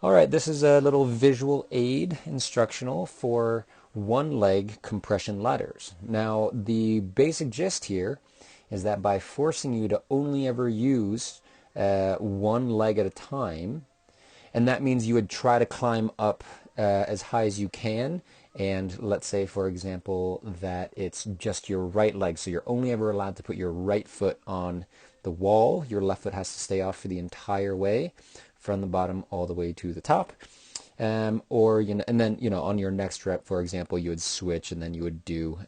All right, this is a little visual aid instructional for one leg compression ladders. Now, the basic gist here is that by forcing you to only ever use one leg at a time, and that means you would try to climb up as high as you can. And let's say, for example, that it's just your right leg. So you're only ever allowed to put your right foot on the wall. Your left foot has to stay off for the entire way from the bottom all the way to the top. Or, and then, on your next rep, for example, you would switch and then you would do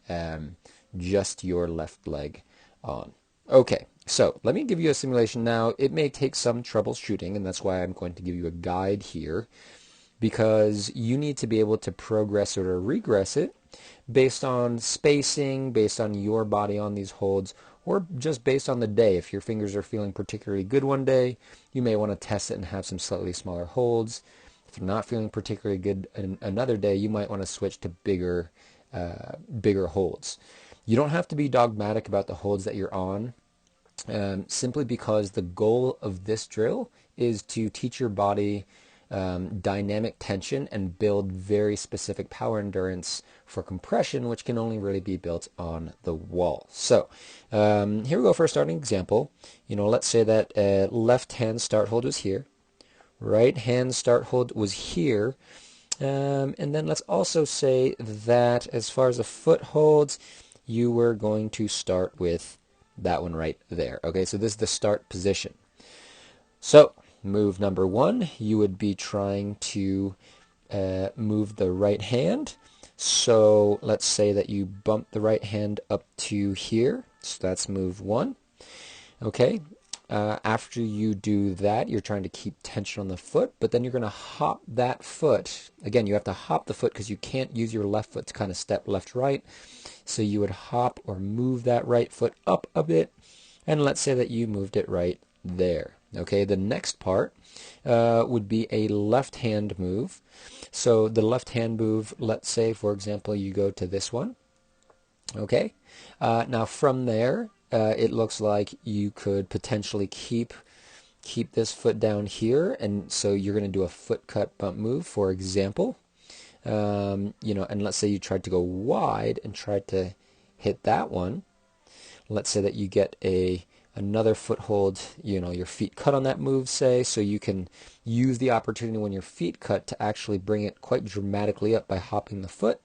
just your left leg on. Okay, so let me give you a simulation now. It may take some troubleshooting, and that's why I'm going to give you a guide here, because you need to be able to progress or to regress it based on spacing, based on your body on these holds, or just based on the day. If your fingers are feeling particularly good one day, you may want to test it and have some slightly smaller holds. If you're not feeling particularly good another day, you might want to switch to bigger holds. You don't have to be dogmatic about the holds that you're on, simply because the goal of this drill is to teach your body dynamic tension and build very specific power endurance for compression, which can only really be built on the wall. So here we go for a starting example. Let's say that left hand start hold was here, right hand start hold was here, and then let's also say that as far as the foot holds, you were going to start with that one right there. Okay, so this is the start position. So move number one, you would be trying to move the right hand. So let's say that you bump the right hand up to here. So that's move one. Okay. After you do that, you're trying to keep tension on the foot, but then you're going to hop that foot. Again, you have to hop the foot because you can't use your left foot to kind of step left, right. So you would hop or move that right foot up a bit, and let's say that you moved it right there. Okay, the next part would be a left hand move. So the left hand move, let's say, for example, you go to this one. Okay, now from there, it looks like you could potentially keep this foot down here, and so you're going to do a foot cut bump move, for example. And let's say you tried to go wide and tried to hit that one. Let's say that you get another foothold, your feet cut on that move, say, so you can use the opportunity when your feet cut to actually bring it quite dramatically up by hopping the foot.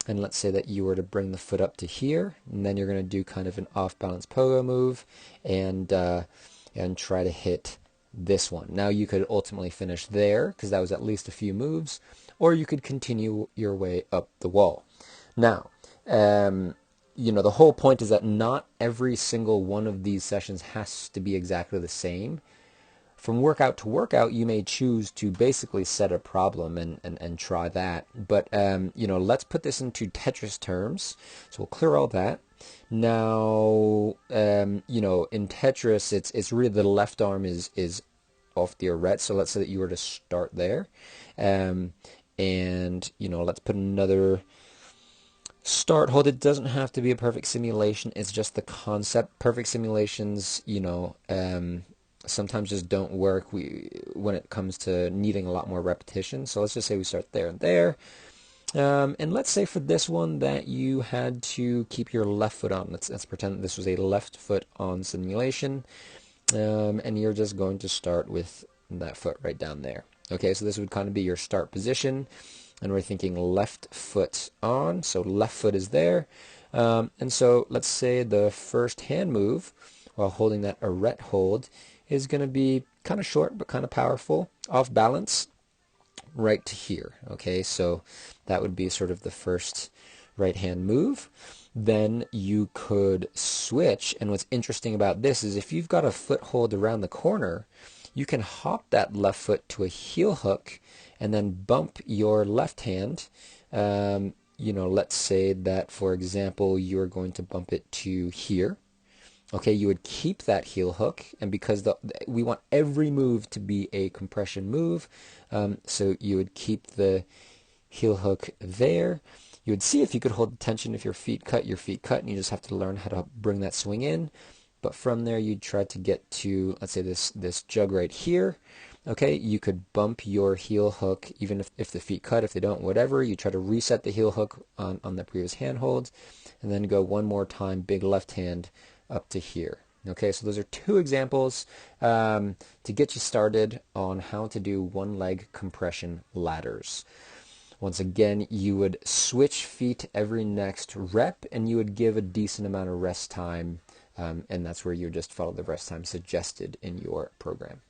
And let's say that you were to bring the foot up to here, and then you're going to do kind of an off-balance pogo move and try to hit this one. Now you could ultimately finish there because that was at least a few moves, or you could continue your way up the wall. Now, the whole point is that not every single one of these sessions has to be exactly the same. From workout to workout, you may choose to basically set a problem and try that. But, let's put this into Tetris terms. So we'll clear all that. Now, in Tetris, it's really the left arm is off the arete. So let's say that you were to start there. Let's put another start hold. It doesn't have to be a perfect simulation. It's just the concept. Perfect simulations, sometimes just don't work when it comes to needing a lot more repetition. So let's just say we start there and there. And let's say for this one that you had to keep your left foot on. Let's pretend that this was a left foot on simulation. And you're just going to start with that foot right down there. Okay, so this would kind of be your start position. And we're thinking left foot on, so left foot is there. And so let's say the first hand move, while holding that arete hold, is going to be kind of short but kind of powerful, off balance, right to here. Okay, so that would be sort of the first right hand move. Then you could switch, and what's interesting about this is if you've got a foothold around the corner, you can hop that left foot to a heel hook and then bump your left hand. Let's say that, for example, you're going to bump it to here. Okay, you would keep that heel hook, and because we want every move to be a compression move, so you would keep the heel hook there. You would see if you could hold the tension if your feet cut, and you just have to learn how to bring that swing in. But from there, you'd try to get to, let's say, this jug right here. Okay, you could bump your heel hook even if the feet cut, if they don't, whatever. You try to reset the heel hook on the previous handholds, and then go one more time, big left hand up to here. Okay, so those are two examples to get you started on how to do one leg compression ladders. Once again, you would switch feet every next rep, and you would give a decent amount of rest time, and that's where you would just follow the rest time suggested in your program.